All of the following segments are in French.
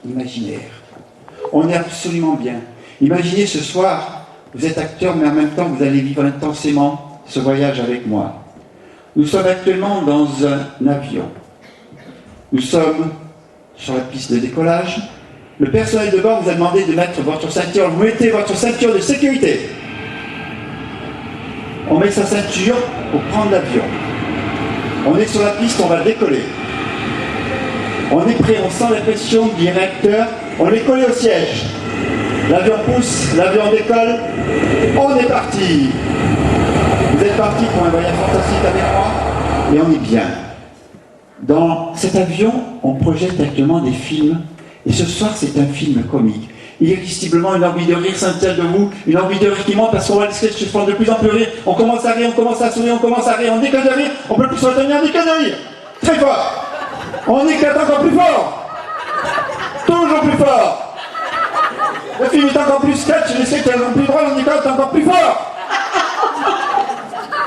imaginaire. On est absolument bien. Imaginez ce soir, vous êtes acteur, mais en même temps, vous allez vivre intensément ce voyage avec moi. Nous sommes actuellement dans un avion. Nous sommes sur la piste de décollage. Le personnel de bord vous a demandé de mettre votre ceinture. Vous mettez votre ceinture de sécurité. On met sa ceinture pour prendre l'avion. On est sur la piste, on va décoller. On est prêt, on sent la pression du réacteur. On est collé au siège. L'avion pousse, l'avion décolle. On est parti. Vous êtes parti pour un voyage fantastique avec moi et on est bien. Dans cet avion, on projette actuellement des films. Et ce soir, c'est un film comique. Irrésistiblement, une envie de rire s'installe de vous, une envie de rire qui monte parce qu'on voit les sketchs se font de plus en plus rire. On commence à rire, on commence à sourire, on commence à rire, on déconne de rire, on peut plus se retenir, on déconne de rire. Très fort. On éclate encore plus fort. Toujours plus fort. Le film est encore plus sketch, les sketchs sont plus drôles, on éclate encore plus fort.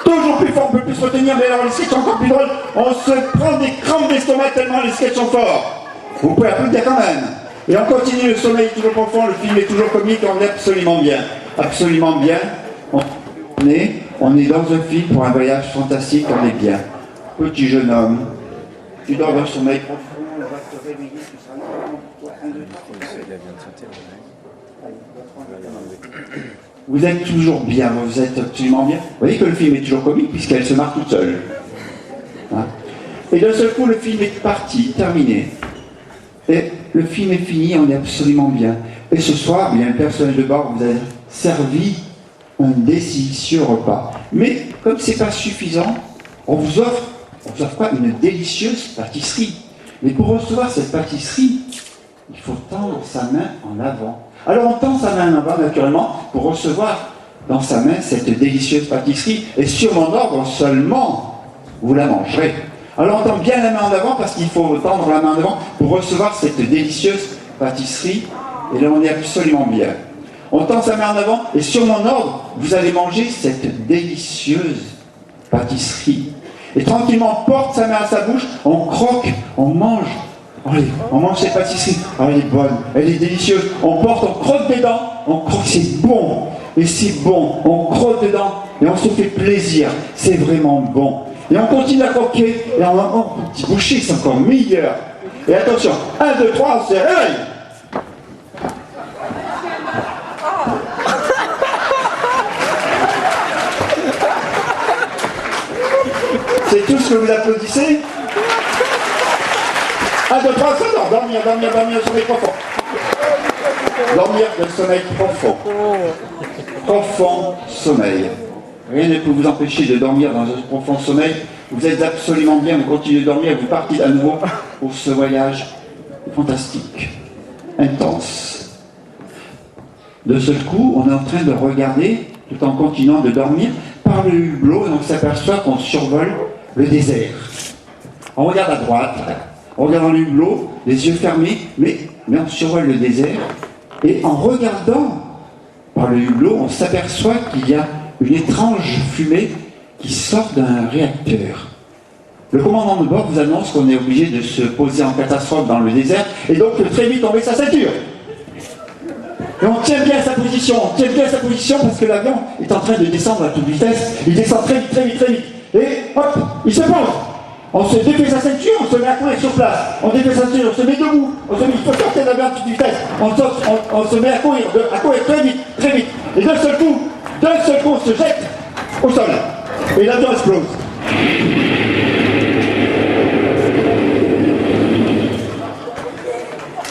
Toujours plus fort, on peut plus se retenir, mais alors les sketchs sont encore plus drôles. On se prend des crampes d'estomac tellement les sketchs sont forts. Vous pouvez applaudir quand même. Et on continue, le sommeil est toujours profond, le film est toujours comique, on est absolument bien. Absolument bien. On est dans un film pour un voyage fantastique, on est bien. Petit jeune homme, tu dors dans le sommeil profond, on va te réveiller, tu seras là. 1, 2, 3. Vous êtes toujours bien, vous êtes absolument bien. Vous voyez que le film est toujours comique puisqu'elle se marre toute seule. Hein? Et d'un seul coup, le film est parti, terminé. Et le film est fini, on est absolument bien. Et ce soir, bien, le personnel de bord vous a servi un délicieux repas. Mais comme ce n'est pas suffisant, on vous offre pas une délicieuse pâtisserie. Mais pour recevoir cette pâtisserie, il faut tendre sa main en avant. Alors on tend sa main en avant, naturellement, pour recevoir dans sa main cette délicieuse pâtisserie. Et sur mon ordre seulement, vous la mangerez. Alors on tend bien la main en avant parce qu'il faut tendre la main en avant pour recevoir cette délicieuse pâtisserie. Et là on est absolument bien. On tend sa main en avant et sur mon ordre, vous allez manger cette délicieuse pâtisserie. Et tranquillement on porte sa main à sa bouche, on croque, on mange. Allez, on mange cette pâtisserie. Ah, elle est bonne, elle est délicieuse. On porte, on croque des dents, on croque, c'est bon. Et c'est bon, on croque dedans et on se fait plaisir. C'est vraiment bon. Et on continue à croquer, et on a un petit bouchée, c'est encore meilleur. Et attention, 1, 2, 3, on se réveille. C'est tout ce que vous applaudissez. 1, 2, 3, c'est non, dormir, sommeil profond. Dormir de sommeil profond. Profond sommeil. Rien ne peut vous empêcher de dormir dans un profond sommeil. Vous êtes absolument bien, vous continuez de dormir et vous partez à nouveau pour ce voyage fantastique, intense. De ce coup, on est en train de regarder, tout en continuant de dormir, par le hublot, et on s'aperçoit qu'on survole le désert. On regarde à droite, on regarde dans le hublot, les yeux fermés, mais on survole le désert. Et en regardant par le hublot, on s'aperçoit qu'il y a une étrange fumée qui sort d'un réacteur. Le commandant de bord vous annonce qu'on est obligé de se poser en catastrophe dans le désert et donc très vite on met sa ceinture. Et on tient bien sa position, parce que l'avion est en train de descendre à toute vitesse. Il descend très vite. Et hop, il se pose. On se défait sa ceinture, on se met à courir sur place. On défait sa ceinture, on se met debout. Il faut sortir de l'avion à toute vitesse. On se met à courir très vite. Et d'un seul coup, on se jette au sol. Et l'avion explose.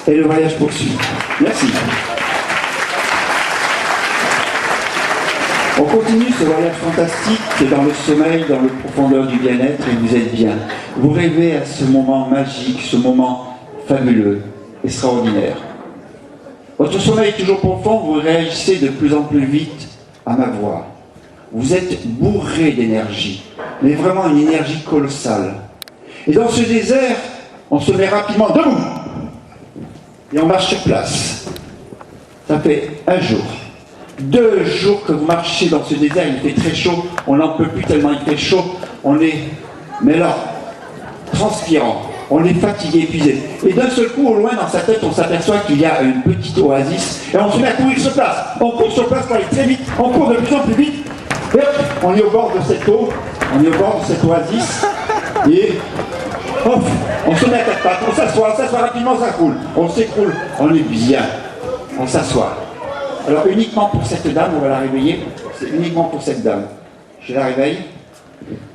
Et le voyage poursuit. Merci. On continue ce voyage fantastique dans le sommeil, dans le profondeur du bien-être, et vous êtes bien. Vous rêvez à ce moment magique, ce moment fabuleux, extraordinaire. Votre sommeil est toujours profond, vous réagissez de plus en plus vite à ma voix. Vous êtes bourré d'énergie, mais vraiment une énergie colossale. Et dans ce désert, on se met rapidement debout. Et on marche sur place. Ça fait 1 jour. 2 jours que vous marchez dans ce désert, il fait très chaud, on n'en peut plus tellement il fait chaud, on est, mais là, transpirant, on est fatigué, épuisé. Et d'un seul coup, au loin, dans sa tête, on s'aperçoit qu'il y a une petite oasis, et on se met à courir sur place. On court sur place pour aller très vite, on court de plus en plus vite, et hop, on est au bord de cette eau, on est au bord de cette oasis, et hop, on se met à quatre pattes, on s'assoit rapidement, ça coule, on s'écroule, on est bien, on s'assoit. Alors uniquement pour cette dame, on va la réveiller, c'est uniquement pour cette dame. Je la réveille,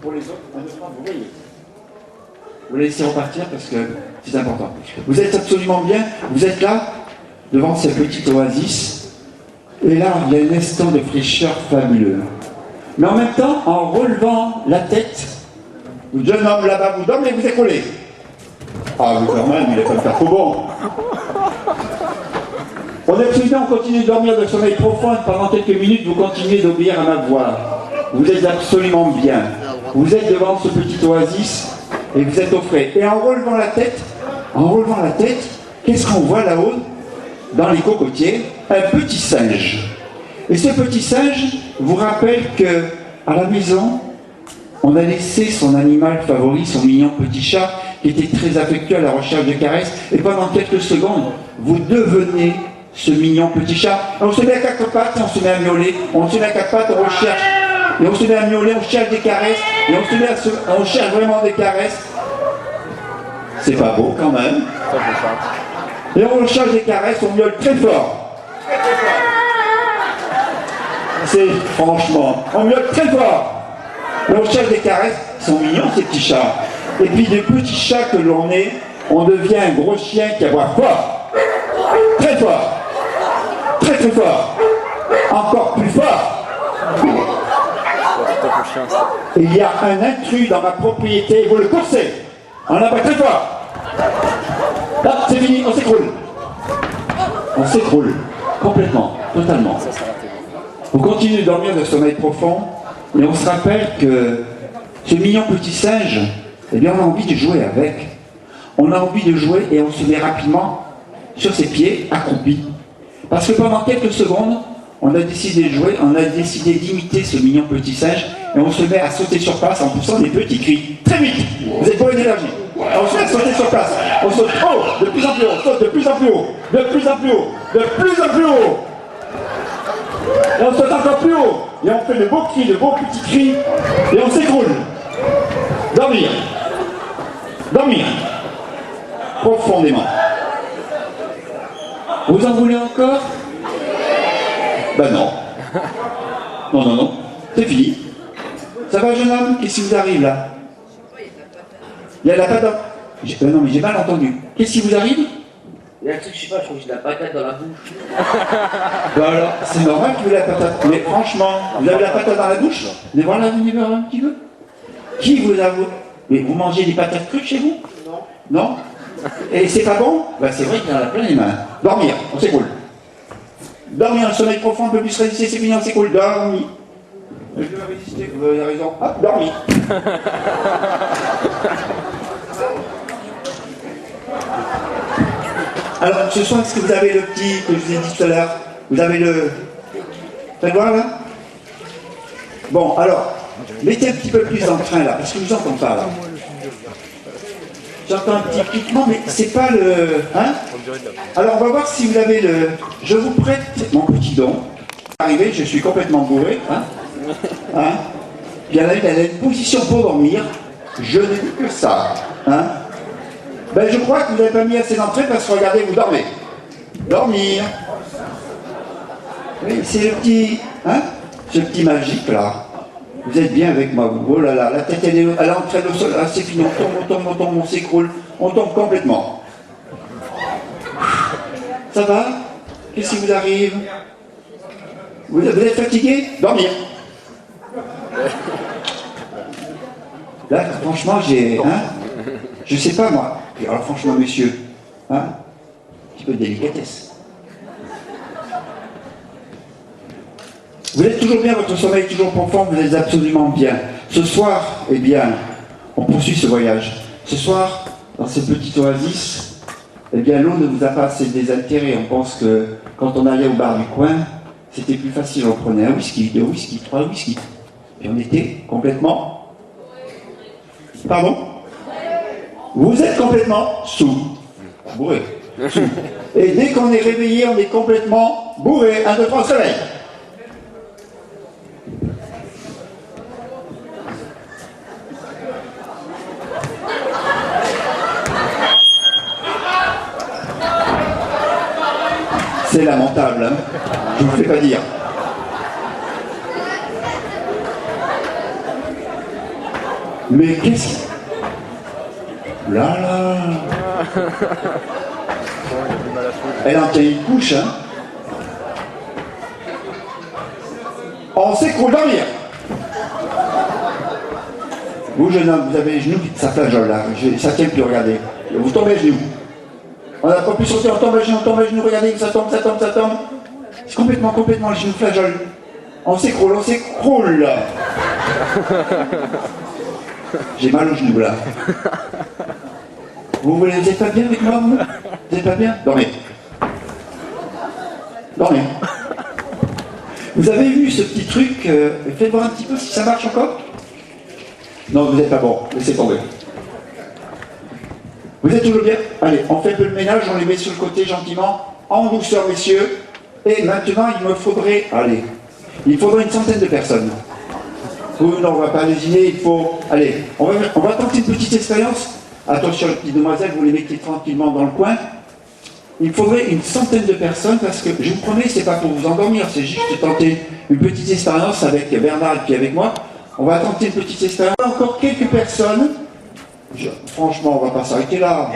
pour les autres, vous voyez. Vous les laissez repartir parce que c'est important. Vous êtes absolument bien, vous êtes là, devant cette petite oasis, et là, il y a un instant de fraîcheur fabuleux. Mais en même temps, en relevant la tête, le jeune homme là-bas vous dormez, vous écroulez. Ah, mais quand même, il n'est pas trop bon. On est absolument, on continue de dormir de sommeil profond, et pendant quelques minutes, vous continuez d'obéir à ma voix. Vous êtes absolument bien. Vous êtes devant ce petit oasis, et vous êtes au frais. Et en relevant la tête, qu'est-ce qu'on voit là-haut, dans les cocotiers? Un petit singe. Et ce petit singe vous rappelle que à la maison, on a laissé son animal favori, son mignon petit chat, qui était très affectueux à la recherche de caresses, et pendant quelques secondes, vous devenez ce mignon petit chat. On se met à quatre pattes, on se met à miauler, on se met à quatre pattes, on recherche, et on se met à miauler, on cherche des caresses, et on cherche vraiment des caresses. C'est pas beau quand même. Et on cherche des caresses, on miaule très fort. C'est franchement, on miaule très fort. Et on cherche des caresses, ils sont mignons ces petits chats. Et puis des petits chats que l'on est, on devient un gros chien qui aboie fort. Très fort. Très très fort. Encore plus fort. Et il y a un intrus dans ma propriété, vous le coursez. On aboie très fort. Là, c'est fini, on s'écroule. On s'écroule. Complètement, totalement. On continue de dormir de sommeil profond, et on se rappelle que ce mignon petit singe, eh bien on a envie de jouer avec. On a envie de jouer et on se met rapidement sur ses pieds, accroupis. Parce que pendant quelques secondes, on a décidé de jouer, on a décidé d'imiter ce mignon petit singe, et on se met à sauter sur place en poussant des petits cris. Très vite. Vous êtes beau d'énergie. On se met à sauter sur place. On saute haut, de plus en plus haut, saute de plus en plus haut, de plus en plus haut, de plus en plus haut. Et on saute encore plus haut. Et on fait de beaux cris, de beaux petits cris. Et on s'écroule. Dormir. Dormir. Profondément. Vous en voulez encore? Ben non. Non, non, non. C'est fini. Ça va, jeune homme? Qu'est-ce qui vous arrive là? Il y a la patate. Non, mais j'ai mal entendu. Qu'est-ce qui vous arrive? Il y a un truc, je sais pas, je trouve que j'ai de la patate dans la bouche. Ben alors, c'est normal que vous ayez la patate. Mais franchement, vous avez la patate dans la bouche? Venez voir là, venez voir un petit peu. Qui vous a... Mais vous mangez des patates crues chez vous? Non. Non? Et c'est pas bon? Ben c'est vrai qu'il y en a plein les mains. Dormir, on s'écoule. Dormir, un sommeil profond, un peu plus résister, c'est fini, on s'écoule. Dormir. Je dois résister, vous avez raison. Hop, dormir. Alors, ce soir, est-ce que vous avez le petit que je vous ai dit tout à l'heure? Vous avez le... Faites voir là? Bon, alors, mettez un petit peu plus d'entrain là, parce que je vous entends pas là. J'entends un petit piquement, mais c'est pas le... Hein? Alors, on va voir si vous avez le... Je vous prête mon petit don. Arrivé, je suis complètement bourré. Hein? Hein? Puis elle a une position pour dormir. Je n'ai que ça. Hein? Ben, je crois que vous n'avez pas mis assez d'entrée parce que regardez, vous dormez. Dormir. Oui, c'est le petit... Hein? Ce petit magique là. Vous êtes bien avec moi, vous. Oh là là, la tête elle est en train de sol. Ah, c'est fini, on tombe, on s'écroule. On tombe complètement. Ça va? Qu'est-ce qui vous arrive? Vous êtes fatigué? Dormir. Là, franchement, j'ai... Hein? Je sais pas, moi. Alors, franchement, messieurs, hein? Un petit peu de délicatesse. Vous êtes toujours bien, votre sommeil est toujours profond, vous êtes absolument bien. Ce soir, eh bien, on poursuit ce voyage. Ce soir, dans cette petite oasis, eh bien, l'eau ne vous a pas assez désaltéré. On pense que quand on allait au bar du coin, c'était plus facile. On prenait un whisky, deux whisky, trois whisky. Et on était complètement... Pardon? Vous êtes complètement sous. Bourré. Sous. Et dès qu'on est réveillé, on est complètement bourré. 1, 2, 3, réveil. C'est lamentable, hein, je ne vous fais pas dire. Mais qu'est-ce que... Là là. Elle en tient une couche, hein. On s'écroule dormir. Vous, jeune homme, vous avez les genoux qui ça flageole là. Ça tient plus, regardez. Vous tombez les genoux. On n'a pas pu sauter, on tombe les genoux, regardez, ça tombe. C'est complètement, les genoux flageolent. On s'écroule. J'ai mal aux genoux là. Vous êtes pas bien avec moi, vous? Vous êtes pas bien? Dormez. Vous avez vu ce petit truc, faites voir un petit peu si ça marche encore? Non, vous n'êtes pas bon, laissez tomber. Vous êtes toujours bien? Allez, on fait un peu le ménage, on les met sur le côté gentiment, en douceur, messieurs. Et maintenant, il faudrait une centaine de personnes. Vous, non, on ne va pas lésiner, il faut... Allez, on va tenter une petite expérience. Attention, les petites demoiselles, vous les mettez tranquillement dans le coin. Il faudrait une centaine de personnes, parce que, je vous promets, c'est pas pour vous endormir, c'est juste tenter une petite expérience avec Bernard et puis avec moi. On va tenter une petite expérience. Encore quelques personnes. Franchement, on va pas s'arrêter là.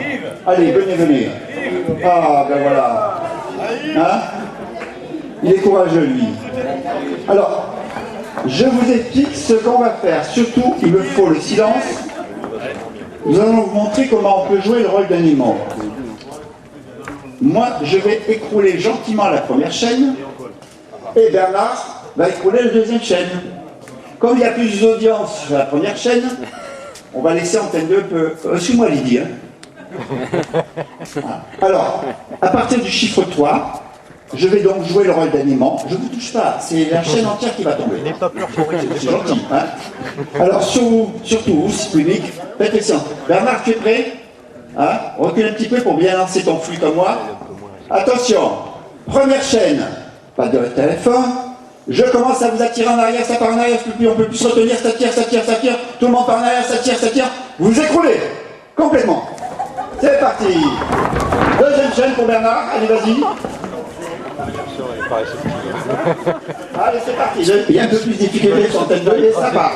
Allez, venez. Ah, ben voilà. Hein? Il est courageux, lui. Alors, je vous explique ce qu'on va faire. Surtout, il me faut le silence. Nous allons vous montrer comment on peut jouer le rôle d'animal. Moi, je vais écrouler gentiment la première chaîne. Et Bernard va écrouler la deuxième chaîne. Comme il y a plus d'audience sur la première chaîne, on va laisser Antenne 2 suis-moi Lydie. Alors, à partir du chiffre 3, je vais donc jouer le rôle d'animant. Je ne vous touche pas, c'est la chaîne entière qui va tomber. N'aie pas peur pour c'est gentil. Hein. Alors, surtout vous, public, faites attention. Bernard, tu es prêt? Hein? Recule un petit peu pour bien lancer ton flux comme moi. Attention, première chaîne, pas de téléphone. Je commence à vous attirer en arrière, ça part en arrière, on ne peut plus se retenir, ça tire. Tout le monde part en arrière, ça tire. Vous vous écroulez complètement. C'est parti. Deuxième chaîne pour Bernard, allez vas-y. Allez, c'est parti. Il y a un peu plus d'efficacité sur Antenne 2 et ça part.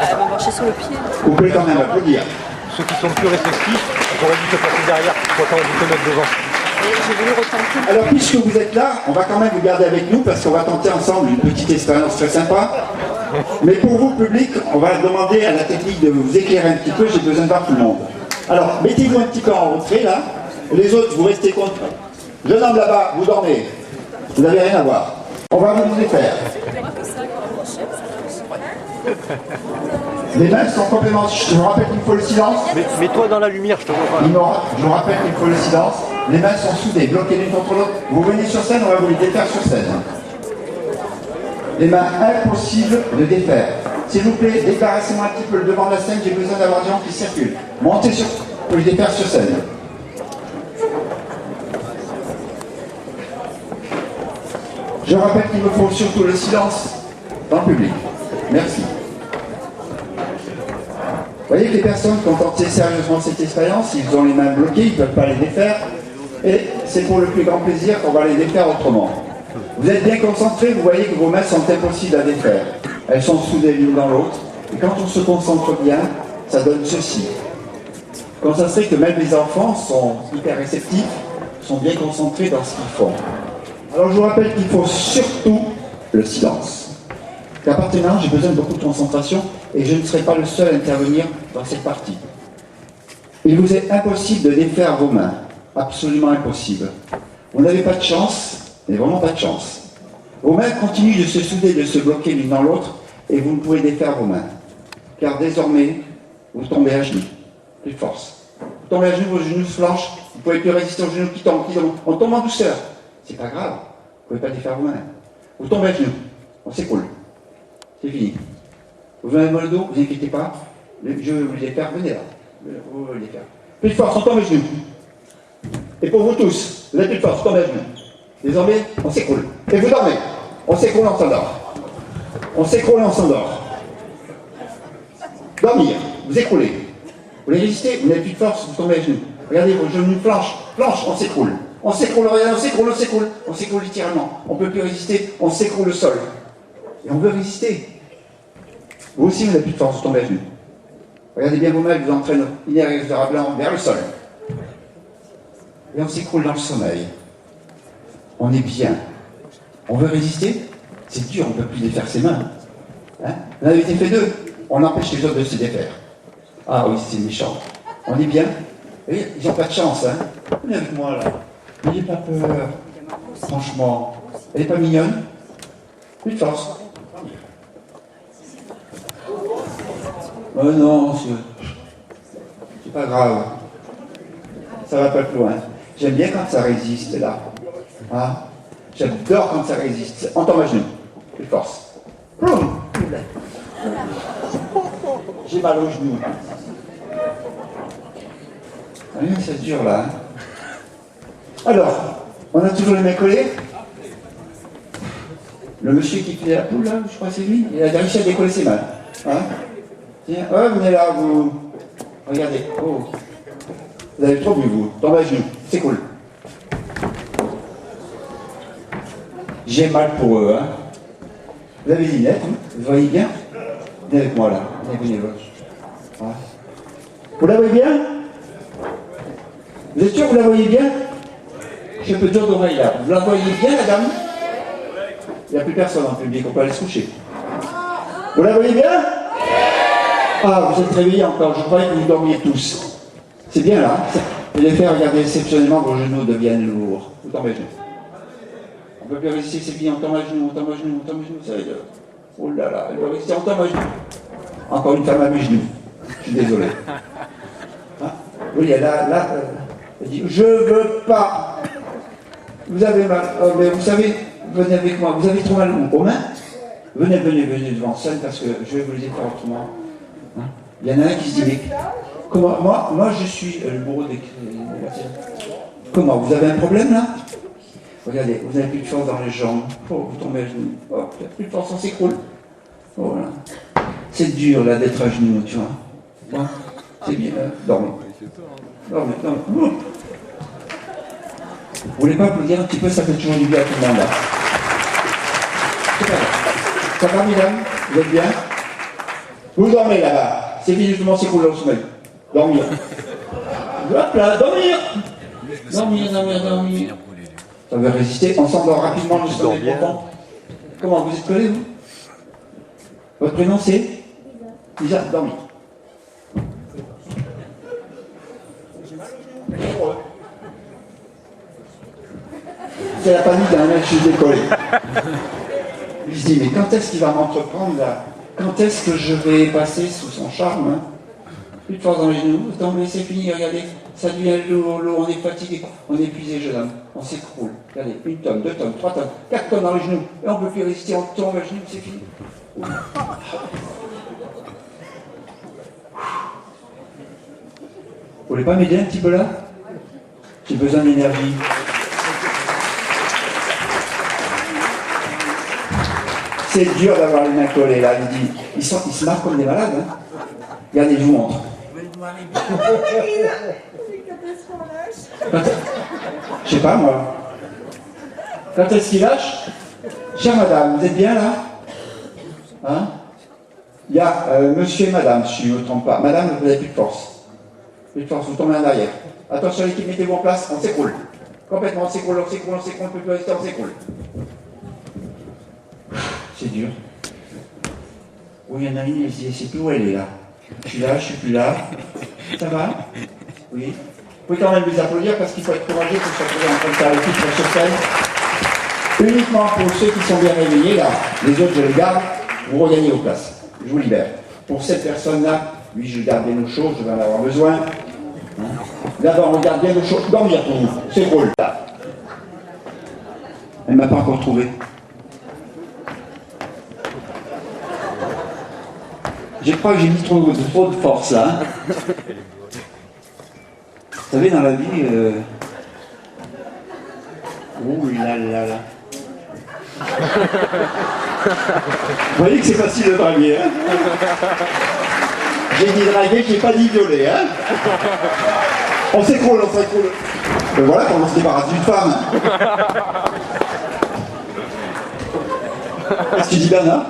Elle va marcher sur le pied. Vous pouvez quand même applaudir. Ceux qui sont plus réceptifs, j'aurais dû se passer derrière pour autant vous te mettre devant. J'ai voulu retenter. Alors, puisque vous êtes là, on va quand même vous garder avec nous parce qu'on va tenter ensemble une petite expérience très sympa. Mais pour vous, public, on va demander à la technique de vous éclairer un petit peu. J'ai besoin de voir tout le monde. Alors, mettez-vous un petit peu en retrait, là. Les autres, vous restez contre. Jeune homme là-bas, vous dormez. Vous n'avez rien à voir. On va vous défaire. Les mains sont complètement... Je vous rappelle qu'il faut le silence. Mets-toi dans la lumière, je te vois pas. Je vous rappelle qu'il faut le silence. Les mains sont soudées, bloquées l'une contre l'autre. Vous venez sur scène, on va vous les défaire sur scène. Les mains impossibles de défaire. S'il vous plaît, débarrassez-moi un petit peu le devant de la scène, j'ai besoin d'avoir des gens qui circulent. Montez pour les défaire sur scène. Je rappelle qu'il me faut surtout le silence dans le public. Merci. Vous voyez que les personnes qui ont tenté sérieusement cette expérience, ils ont les mains bloquées, ils ne peuvent pas les défaire. Et c'est pour le plus grand plaisir qu'on va les défaire autrement. Vous êtes bien concentrés, vous voyez que vos mains sont impossibles à défaire. Elles sont soudées l'une dans l'autre. Et quand on se concentre bien, ça donne ceci. Quand ça serait que même les enfants sont hyper réceptifs, sont bien concentrés dans ce qu'ils font. Alors je vous rappelle qu'il faut surtout le silence. Qu'à partir de maintenant, j'ai besoin de beaucoup de concentration et je ne serai pas le seul à intervenir dans cette partie. Il vous est impossible de défaire vos mains. Absolument impossible. Vous n'avez pas de chance, mais vraiment pas de chance. Vos mains continuent de se souder, de se bloquer l'une dans l'autre et vous ne pouvez défaire vos mains. Car désormais, vous tombez à genoux. Plus de force. Vous tombez à genoux, vos genoux se flanchent, vous ne pouvez plus résister aux genoux qui tombent. On tombe en douceur. C'est pas grave. Vous ne pouvez pas défaire vos mains. Vous tombez à genoux. On s'écoule. C'est fini. Vous avez mal au dos, vous inquiétez pas. Je vais vous les faire, venez là. Vous les faire. Plus de force, on tombe à genoux. Et pour vous tous, vous avez plus de force, tombez à genoux. Désormais, on s'écroule. Et vous dormez. On s'écroule, on s'endort. On s'écroule, on s'endort. Dormir, vous écroulez. Vous voulez résister, vous n'avez plus de force, vous tombez à genoux. Regardez vos genoux planche, on s'écroule. On s'écroule, regardez, on s'écroule. On s'écroule littéralement. On ne peut plus résister, on s'écroule au sol. Et on veut résister. Vous aussi, vous n'avez plus de force, vous tombez à genoux. Regardez bien vos mains, vous entraînent inexorablement vers le sol. Et on s'écroule dans le sommeil. On est bien. On veut résister. C'est dur, on ne peut plus défaire ses mains. Hein, on avait été fait deux. On empêche les autres de se défaire. Ah oui, c'est méchant. On est bien. Et ils n'ont pas de chance. Hein. Venez avec moi là. N'ayez pas peur. Franchement. Elle n'est pas mignonne. Plus de force. Oh non, c'est pas grave. Ça va pas plus loin. J'aime bien quand ça résiste là. Hein? J'adore quand ça résiste. On tombe à genoux. Plus de force. J'ai mal aux genoux. Ah, ça dure là. Hein? Alors, on a toujours les mains collées. Le monsieur qui fait la poule là, je crois que c'est lui, il a réussi à décoller ses mains. Hein? Tiens, oh, venez là, vous. Regardez. Oh. Vous avez trop bu, vous. Tombez à genoux. C'est cool. J'ai mal pour eux, hein. Vous avez des lunettes, hein? Vous voyez bien? Venez avec moi là. Venez, l'autre. Voilà. Vous la voyez bien? Vous êtes sûr que vous la voyez bien? J'ai un peu dur d'oreille là. Vous la voyez bien, la dame? Il n'y a plus personne en public, on peut aller se coucher. Vous la voyez bien? Ah, vous êtes réveillés encore, je croyais que vous dormiez tous. C'est bien là. Vous allez faire, regardez, exceptionnellement, vos genoux deviennent lourds. Vous tombez à genoux. On ne peut plus résister, c'est fini, on tombe à genoux, on tombe à genoux, on tombe à genoux, ça va être... Oh là là, elle va résister, on tombe à genoux. Encore une femme à mes genoux. Je suis désolé. Hein? Oui, là, elle dit, je veux pas. Vous avez mal. Oh, mais vous savez, venez avec moi, vous avez trop mal aux mains? Venez devant scène parce que je vais vous les faire autrement. Hein? Il y en a un qui se dit, mais comment, moi je suis le bourreau des voitures. Comment, vous avez un problème là? Regardez, vous n'avez plus de force dans les jambes. Oh, vous tombez à genoux. Oh, vous n'avez plus de force, on s'écroule. Oh là. C'est dur là d'être à genoux, tu vois. Hein? C'est bien, dormez. Dormez. Vous voulez pas applaudir un petit peu, ça fait toujours du bien à tout le monde là. C'est pas grave. Ça va, mesdames? Vous êtes bien? Vous dormez là-bas. C'est fini, justement, c'est cool, au sommeil. Dormir. Hop là, dormir. Dormir. Ça veut résister. On s'endort rapidement, le sommeil profond. Comment, vous êtes collés, vous? Votre prénom, c'est? Lisa, dormir. C'est la panique d'un mec, je suis décollé. Il se dit, mais quand est-ce qu'il va m'entreprendre là? Quand est-ce que je vais passer sous son charme? Hein? Plus de force dans les genoux, attendez, c'est fini, regardez, ça devient lourd, on est fatigué, on est épuisé, jeune homme, on s'écroule. Regardez, 1 tonne, 2 tonnes, 3 tonnes, 4 tonnes dans les genoux, et on ne peut plus résister, on tombe à genoux, c'est fini. Vous voulez pas m'aider un petit peu là? J'ai besoin d'énergie. C'est dur d'avoir les mains collées là, ils se marrent comme des malades. Hein. Regardez, je vous montre. Je sais pas moi. Quand est-ce qu'il lâche? Chère madame, vous êtes bien là? Hein? Il y a monsieur et madame, si je ne me trompe pas. Madame, vous n'avez plus de force. Plus de force, vous tombez en arrière. Attention l'équipe, mettez-vous en place, on s'écroule. Complètement, on s'écroule, on ne peut plus rester, on s'écroule. C'est dur. Oui, il y en a une, elle ne sait plus où elle est là. Je suis là, je suis plus là. Ça va? Oui. Vous pouvez quand même les applaudir parce qu'il faut être courageux pour se retrouver en train de faire l'équipe sur ce scène. Uniquement pour ceux qui sont bien réveillés, là. Les autres, je les garde. Vous regagnez vos places. Je vous libère. Pour cette personne-là, lui, je garde bien au chaud, je vais en avoir besoin. Hein? D'abord, on garde bien au chaud. Dormir pour vous. C'est drôle. Elle ne m'a pas encore trouvé. Je crois que j'ai mis trop de force là. Hein. Vous savez, dans la vie... Ouh là là là. Vous voyez que c'est facile de draguer, hein? J'ai dit draguer, j'ai pas dit violer, hein? On s'écroule, on s'écroule. Mais voilà comment on se débarrasse d'une femme. Qu'est-ce que tu dis, Bernard?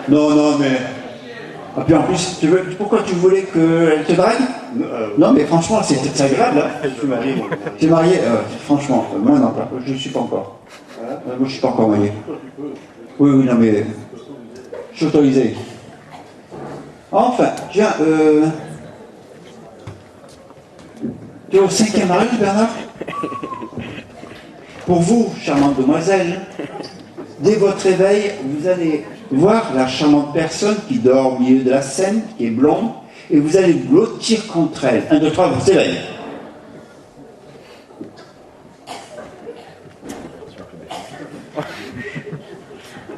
Non, non, mais... Ah, puis en plus, pourquoi tu voulais qu'elle te drague? Non, mais franchement, c'est agréable, là. Je suis marié, moi. Tu es marié? Franchement, moi non, pas. Je ne suis pas encore. Moi, je ne suis pas encore marié. Oui, oui, non, mais... Je suis autorisé. Enfin, tiens, tu es au 5e mariage, Bernard? Pour vous, charmante demoiselle, dès votre réveil, vous allez voir la charmante personne qui dort au milieu de la scène, qui est blonde, et vous allez blottir contre elle. 1, 2, 3, vous réveillez.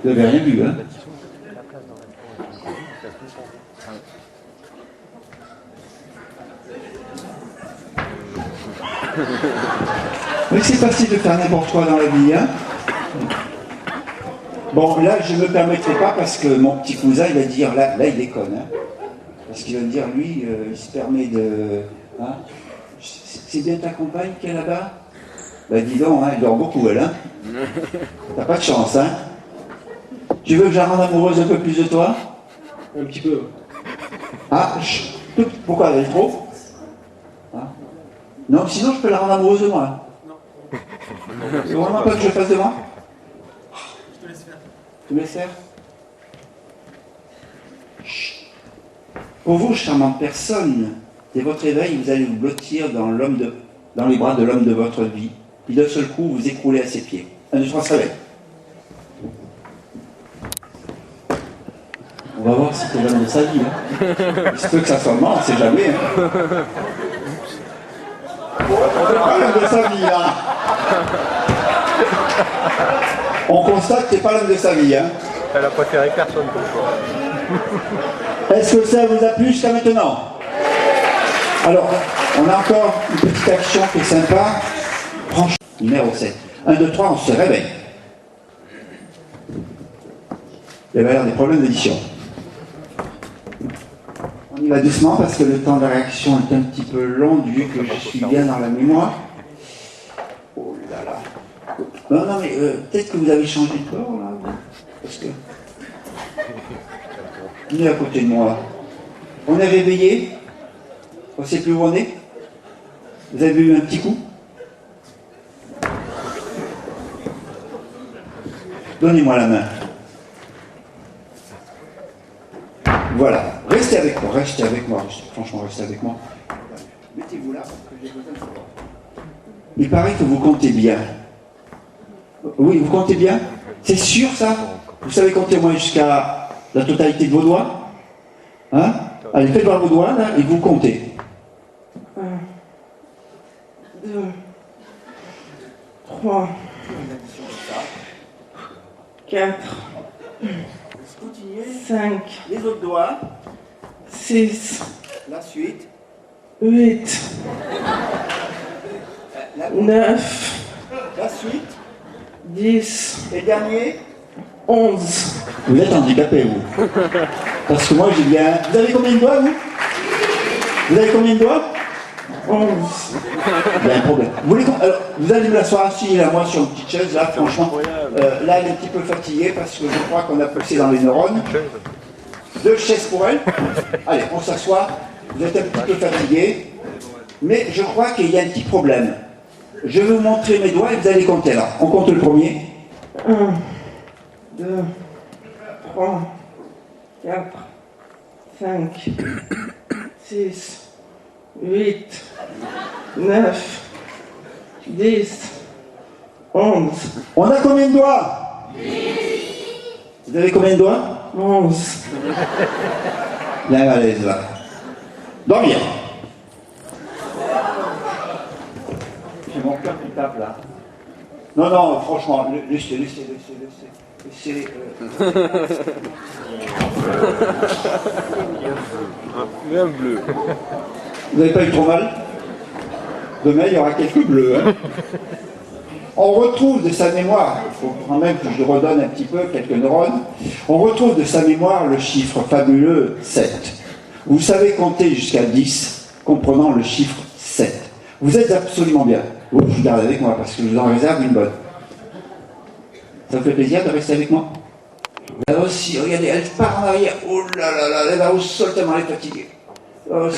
Vous n'avez rien vu, hein? Mais c'est facile de faire n'importe quoi dans la vie, hein? Bon, là, je ne me permettrai pas parce que mon petit cousin, il va dire, là il déconne, hein? Parce qu'il va me dire, lui, il se permet de... Hein? C'est bien ta compagne qui est là-bas? Ben dis donc, hein, elle dort beaucoup, elle, hein? T'as pas de chance, hein? Tu veux que je la rende amoureuse un peu plus de toi? Un petit peu. Ah, pourquoi elle est trop? Hein? Non, sinon je peux la rendre amoureuse de moi. Non. C'est vraiment pas que je fasse de moi? Je te laisse faire. Tu me laisses faire? Chut. Pour vous, charmante personne, dès votre réveil, vous allez vous blottir dans les bras de l'homme de votre vie. Puis d'un seul coup, vous écroulez à ses pieds. 1, 2, 3, se réveille. On va voir si c'est l'homme de sa vie. Hein. Il se peut que ça soit mort, on ne sait jamais. Hein. C'est pas l'homme de sa vie, là. On constate que c'est pas l'homme de sa vie. Hein. Elle a préféré personne pour toi. Est-ce que ça vous a plu jusqu'à maintenant? Alors, on a encore une petite action qui est sympa. Franchement, numéro 7. 1, 2, 3, on se réveille. Il y avait l'air des problèmes d'édition. On y va doucement parce que le temps de la réaction est un petit peu long vu que je suis bien dans la mémoire. Oh là là. Non, non, mais peut-être que vous avez changé de bord là. Parce que. Venez à côté de moi. On est réveillé. On ne sait plus où on est. Vous avez eu un petit coup? Donnez-moi la main. Voilà. Restez avec moi, restez avec moi. Franchement, restez avec moi. Mettez-vous là, parce que j'ai besoin de savoir. Il paraît que vous comptez bien. Oui, vous comptez bien? C'est sûr, ça? Vous savez compter moins jusqu'à la totalité de vos doigts? Hein? Allez, faites voir vos doigts, là, et vous comptez. 1, 2, 3, 4, 5, Les autres doigts. 6, La suite. 8, La, 9, la suite. 10, Et dernier. 11. Vous êtes handicapé, vous. Parce que moi, j'ai bien... Vous avez combien de doigts, vous? Vous avez combien de doigts? 11. Il y a un problème. Alors, vous allez me l'asseoir assis là, moi, sur une petite chaise, là, franchement. Là, elle est un petit peu fatiguée parce que je crois qu'on a poussé dans les neurones. 2 chaises pour elle. Allez, on s'assoit. Vous êtes un petit peu fatigué. Mais je crois qu'il y a un petit problème. Je vais vous montrer mes doigts et vous allez compter là. On compte le premier. 1, 2, 3, 4, 5, 6, 8, 9, 10, 11. On a combien de doigts? Vous avez combien de doigts? 11. Il y a un malaise là. Dormir. J'ai mon cœur qui tape là. Non, non, franchement, laissez. Un bleu. Vous n'avez pas eu trop mal? Demain, il y aura quelques bleus. Hein. On retrouve de sa mémoire, il faut quand même que je redonne un petit peu quelques neurones, on retrouve de sa mémoire le chiffre fabuleux 7. Vous savez compter jusqu'à 10, comprenant le chiffre 7. Vous êtes absolument bien. Vous regardez avec moi parce que je vous en réserve une bonne. Ça vous fait plaisir de rester avec moi? Là aussi, regardez, elle part en arrière. Oh là là là, elle va au sol tellement elle est fatiguée. Oh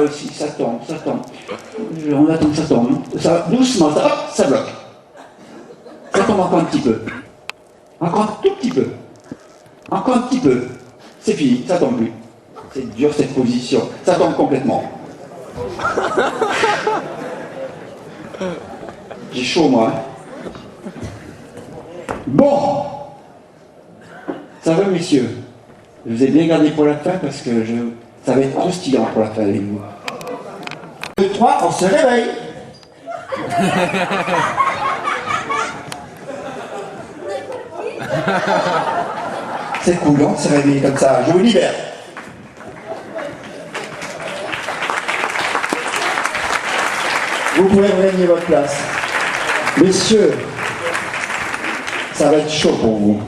si, ça tombe, ça tombe. On attend que ça tombe. Ça, doucement, ça, hop, ça bloque. Ça tombe encore un petit peu. Encore un tout petit peu. Encore un petit peu. C'est fini, ça tombe plus. C'est dur cette position. Ça tombe complètement. J'ai chaud moi. Hein. Bon. Ça va messieurs. Je vous ai bien gardé pour la fin parce que ça va être croustillant pour la fin avec vous. 2, 3, on se réveille. C'est cool, on se réveille comme ça. Je vous libère. Vous pouvez regagner votre place. Messieurs, ça va être chaud pour vous.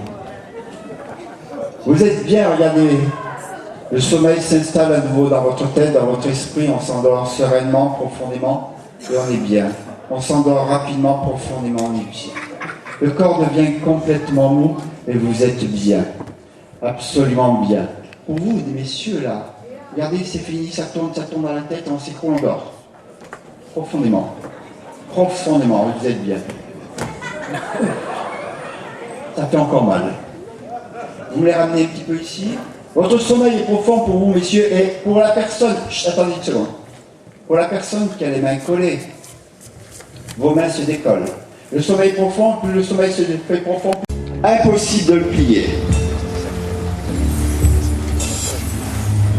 Vous êtes bien, regardez. Le sommeil s'installe à nouveau dans votre tête, dans votre esprit. On s'endort sereinement, profondément, et on est bien. On s'endort rapidement, profondément, on est bien. Le corps devient complètement mou, et vous êtes bien. Absolument bien. Pour vous, messieurs, là, regardez, c'est fini, ça tourne dans la tête, on s'écroule, on dort. Profondément. Profondément, vous êtes bien. Ça fait encore mal. Vous me les ramenez un petit peu ici. Votre sommeil est profond pour vous, messieurs, et pour la personne... Chut, attendez une seconde. Pour la personne qui a les mains collées, vos mains se décollent. Le sommeil profond, plus le sommeil se fait profond, plus... Impossible de le plier.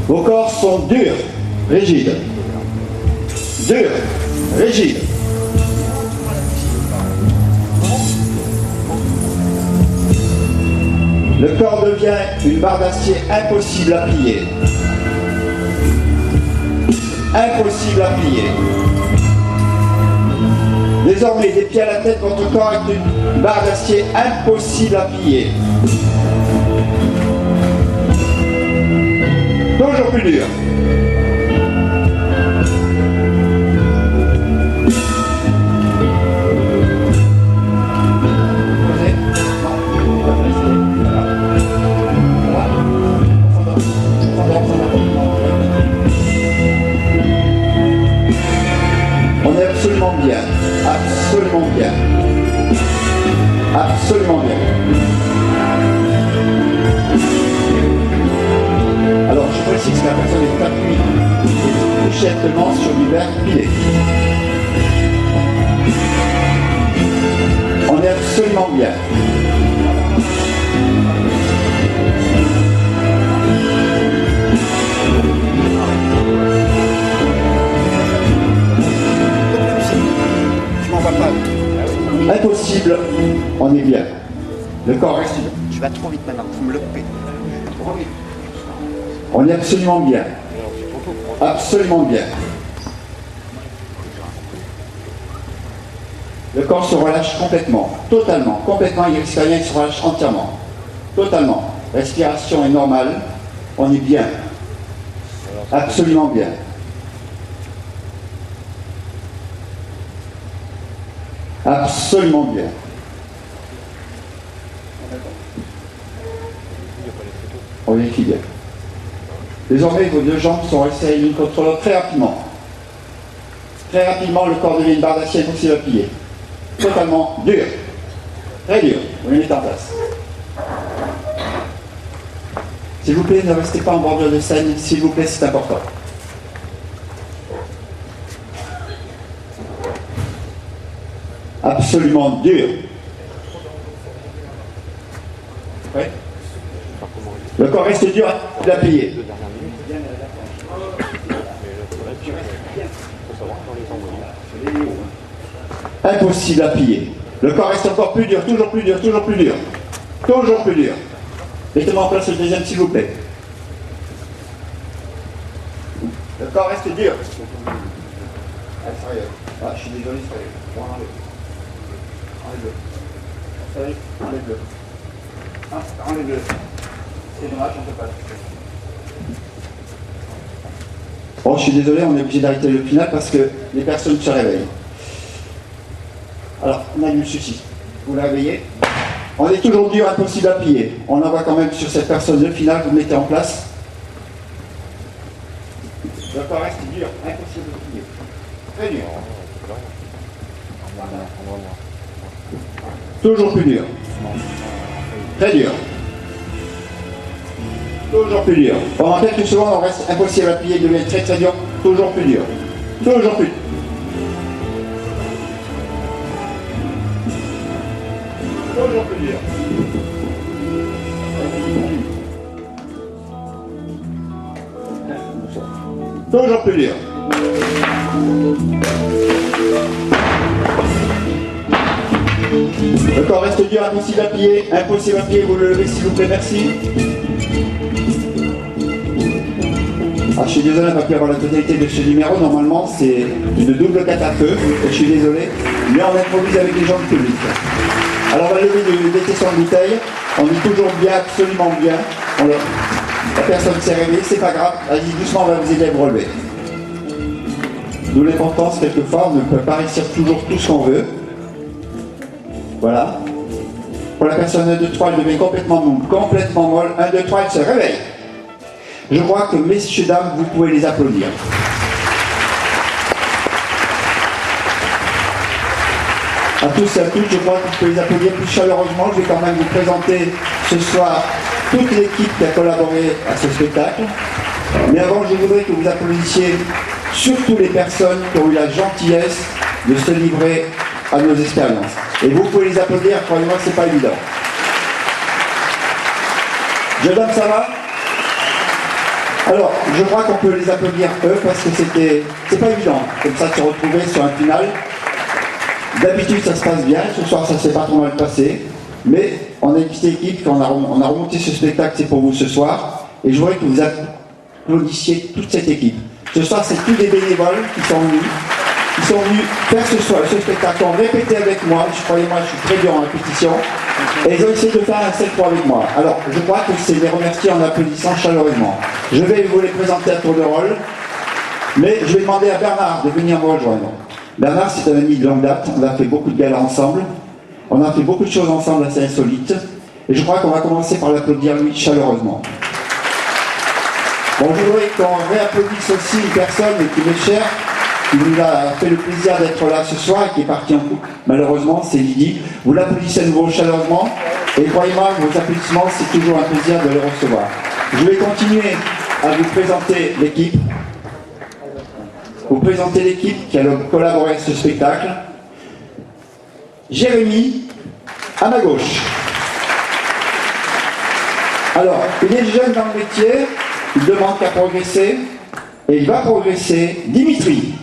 Vos corps sont durs, rigides. Durs, rigides. Le corps devient une barre d'acier impossible à plier. Impossible à plier. Désormais, des pieds à la tête, votre corps est une barre d'acier impossible à plier. Toujours plus dur. On est absolument bien. Absolument bien. Absolument bien. Alors, je précise que la personne est appuyée couchettement sur du verre pilé. On est absolument bien. Impossible, on est bien. Le corps reste. Je vais trop vite maintenant, vous me le coupez. On est absolument bien. Absolument bien. Le corps se relâche complètement, totalement, complètement, il risque rien, il se relâche entièrement. Totalement. Respiration est normale, on est bien. Absolument bien. Absolument bien. On vérifie bien. Désormais, vos deux jambes sont restées l'une contre l'autre très rapidement. Très rapidement, le corps devient une barre d'acier impossible à plier. Totalement dur. Très dur. Vous les mettez en place. S'il vous plaît, ne restez pas en bordure de scène. S'il vous plaît, c'est important. Absolument dur. Ouais. Le corps reste dur à plier. Impossible à plier. Le corps reste encore plus dur, toujours plus dur, toujours plus dur. Toujours plus dur. Mettez-moi en place le deuxième, s'il vous plaît. c'est dur. Ah, sérieux. Ah, je suis désolé, sérieux. Bon, enlève-le. Sérieux, enlève-le. Ah, enlève-le. C'est dommage, on ne peut pas. Bon, je suis désolé, on est obligé d'arrêter le final parce que les personnes se réveillent. Alors, on a eu le souci. Vous la réveillez. On est toujours dur, impossible à plier. On envoie quand même sur cette personne le final, vous le mettez en place. Le corps reste dur, impossible à plier. Très dur. Toujours plus dur. Très dur. Toujours plus dur. Pendant quelques secondes, on reste impossible à plier, il devient très très dur. Toujours plus dur. Toujours plus dur. Toujours plus dur. Toujours plus dur. Le corps reste dur, impossible à plier. Impossible à plier, vous le levez s'il vous plaît, merci. Ah, je suis désolé, on va plus avoir la totalité de ce numéro. Normalement, c'est une double catafe. Je suis désolé, mais on improvise avec les gens du public. Alors, on va lever des tessons de bouteille. On est toujours bien, absolument bien. La personne s'est réveillée, c'est pas grave. Allez, doucement, on va vous aider à vous relever. D'où l'importance, quelquefois, on ne peut pas réussir toujours tout ce qu'on veut. Voilà. Pour la personne 1, 2, 3, elle devient complètement molle. 1, 2, 3, elle se réveille. Je crois que, messieurs, dames, vous pouvez les applaudir. À tous et à toutes, je crois que vous pouvez les applaudir plus chaleureusement. Je vais quand même vous présenter ce soir toute l'équipe qui a collaboré à ce spectacle. Mais avant, je voudrais que vous applaudissiez surtout les personnes qui ont eu la gentillesse de se livrer à nos expériences. Et vous pouvez les applaudir, croyez-moi que c'est pas évident. Jeune dame, ça va? Alors, je crois qu'on peut les applaudir eux parce que c'est pas évident, comme ça, de se retrouver sur un final. D'habitude, ça se passe bien. Ce soir, ça s'est pas trop mal passé. Mais on a une petite équipe, on a remonté ce spectacle, c'est pour vous ce soir. Et je voudrais que vous applaudissiez toute cette équipe. Ce soir, c'est tous des bénévoles qui sont venus. Ils sont venus faire ce spectacle, ont répété avec moi. Croyez-moi, je suis très dur en répétition. Et ils ont essayé de faire un 7-3 avec moi. Alors, je crois que c'est les remercier en applaudissant chaleureusement. Je vais vous les présenter à tour de rôle. Mais je vais demander à Bernard de venir me rejoindre. Bernard, c'est un ami de longue date. On a fait beaucoup de galas ensemble. On a fait beaucoup de choses ensemble assez insolites. Et je crois qu'on va commencer par l'applaudir lui chaleureusement. Bon, je voudrais qu'on réapplaudisse aussi une personne qui m'est chère, qui nous a fait le plaisir d'être là ce soir et qui est partie en couple. Malheureusement, c'est Lydie. Vous l'applaudissez à nouveau chaleureusement. Et croyez-moi, vos applaudissements, c'est toujours un plaisir de les recevoir. Je vais continuer à vous présenter l'équipe. Vous présenter l'équipe qui a collaboré à ce spectacle. Jérémy, à ma gauche. Alors, il est jeune dans le métier, il demande qu'à progresser, et il va progresser. Dimitri.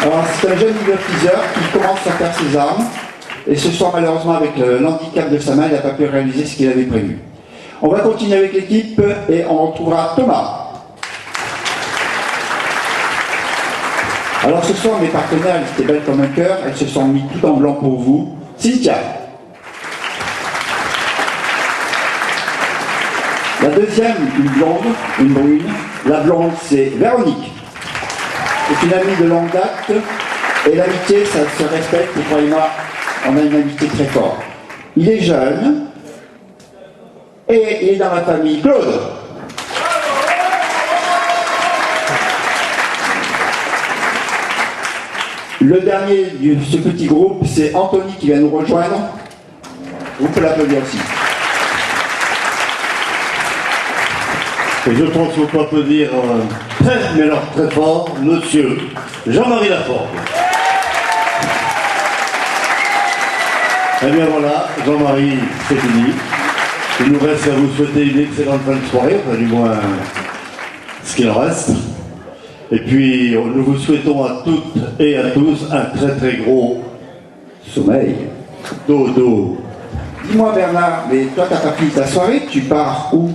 Alors, c'est un jeune hypnotiseur qui commence à faire ses armes, et ce soir, malheureusement, avec l'handicap de sa main, il n'a pas pu réaliser ce qu'il avait prévu. On va continuer avec l'équipe, et on retrouvera Thomas. Alors ce soir, mes partenaires, elles étaient belles comme un cœur, elles se sont mis tout en blanc pour vous. Cynthia. La deuxième, une blonde, une brune. La blonde, c'est Véronique. C'est une amie de longue date. Et l'amitié, ça se respecte. Et croyez-moi, on a une amitié très forte. Il est jeune. Et il est dans la famille. Claude. Le dernier de ce petit groupe, c'est Anthony qui vient nous rejoindre. Vous pouvez l'applaudir aussi. Et je pense qu'on peut applaudir très, mais alors très fort, monsieur Jean-Marie Laforgue. Eh bien voilà, Jean-Marie, c'est fini. Il nous reste à vous souhaiter une excellente fin de soirée, enfin du moins ce qu'il en reste. Et puis, nous vous souhaitons à toutes et à tous un très très gros sommeil. Dodo. Dis-moi Bernard, mais toi t'as pas fini ta soirée, tu pars où?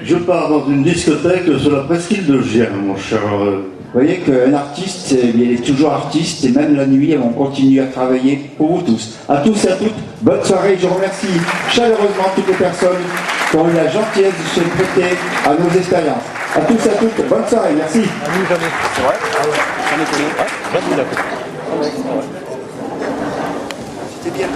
je pars dans une discothèque sur la presqu'île de Gien, mon cher. Vous voyez qu'un artiste, il est toujours artiste, et même la nuit, on continue à travailler pour vous tous. À tous et à toutes, bonne soirée. Je remercie chaleureusement toutes les personnes qui ont eu la gentillesse de se prêter à nos expériences. À tous et à toutes, bonne soirée. Merci. À nous, jamais. C'est vrai? Ah ouais. Jamais connu. Ouais, jamais, d'accord. C'était bien.